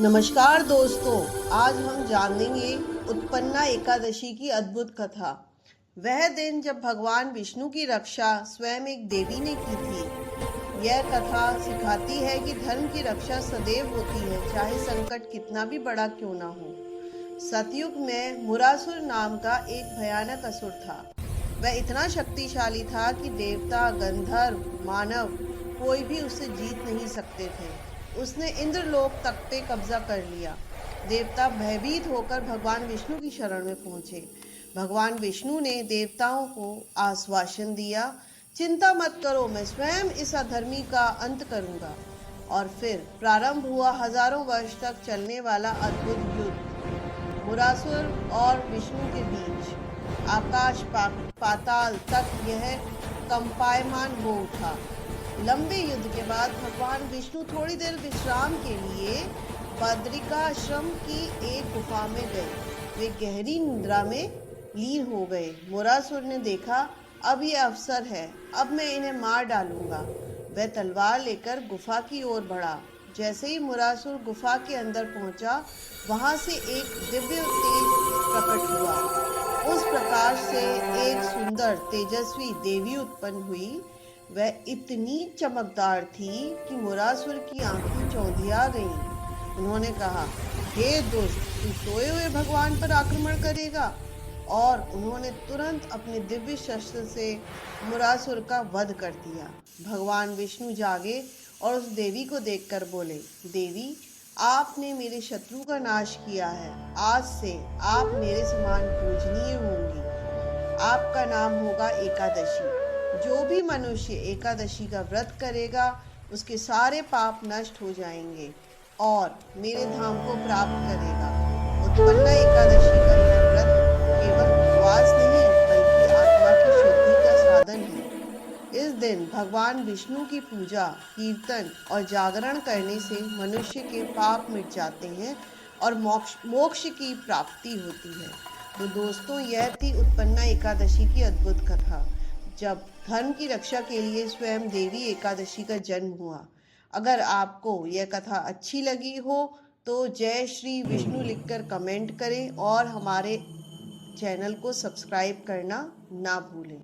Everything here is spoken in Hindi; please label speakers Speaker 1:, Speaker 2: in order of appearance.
Speaker 1: नमस्कार दोस्तों, आज हम जानेंगे उत्पन्ना एकादशी की अद्भुत कथा। वह दिन जब भगवान विष्णु की रक्षा स्वयं एक देवी ने की थी। यह कथा सिखाती है कि धर्म की रक्षा सदैव होती है, चाहे संकट कितना भी बड़ा क्यों ना हो। सतयुग में मुरासुर नाम का एक भयानक असुर था। वह इतना शक्तिशाली था कि देवता, गंधर्व, मानव कोई भी उसे जीत नहीं सकते थे। उसने इंद्रलोक तक पे कब्जा कर लिया। देवता भयभीत होकर भगवान विष्णु की शरण में पहुंचे। भगवान विष्णु ने देवताओं को आश्वासन दिया, चिंता मत करो, मैं स्वयं इस अधर्मी का अंत करूंगा। और फिर प्रारंभ हुआ हजारों वर्ष तक चलने वाला अद्भुत युद्ध मुरासुर और विष्णु के बीच। आकाश पाताल तक यह कंपायमान हो उठा। लंबे युद्ध के बाद भगवान विष्णु थोड़ी देर विश्राम के लिए बद्रिकाश्रम की एक गुफा में गए। वे गहरी निद्रा में लीन हो गए। मुरासुर ने देखा, अब ये अवसर है, अब मैं इन्हें मार डालूंगा। वह तलवार लेकर गुफा की ओर बढ़ा। जैसे ही मुरासुर गुफा के अंदर पहुंचा, वहां से एक दिव्य तेज प्रकट हुआ। उस प्रकाश से एक सुंदर तेजस्वी देवी उत्पन्न हुई। वह इतनी चमकदार थी कि मुरासुर की आंखें चौंधिया गईं। उन्होंने कहा, हे दुष्ट, तू सोए हुए भगवान पर आक्रमण करेगा? और उन्होंने तुरंत अपने दिव्य शस्त्र से मुरासुर का वध कर दिया। भगवान विष्णु जागे और उस देवी को देखकर बोले, देवी, आपने मेरे शत्रु का नाश किया है। आज से आप मेरे समान पूजनीय होंगी। आपका नाम होगा एकादशी। जो भी मनुष्य एकादशी का व्रत करेगा, उसके सारे पाप नष्ट हो जाएंगे और मेरे धाम को प्राप्त करेगा। उत्पन्ना एकादशी का यह व्रत केवल उपवास नहीं, बल्कि आत्मा की शुद्धि का साधन है। इस दिन भगवान विष्णु की पूजा, कीर्तन और जागरण करने से मनुष्य के पाप मिट जाते हैं और मोक्ष की प्राप्ति होती है। तो दोस्तों, यह थी उत्पन्ना एकादशी की अद्भुत कथा, जब धर्म की रक्षा के लिए स्वयं देवी एकादशी का जन्म हुआ। अगर आपको यह कथा अच्छी लगी हो तो जय श्री विष्णु लिखकर कमेंट करें और हमारे चैनल को सब्सक्राइब करना ना भूलें।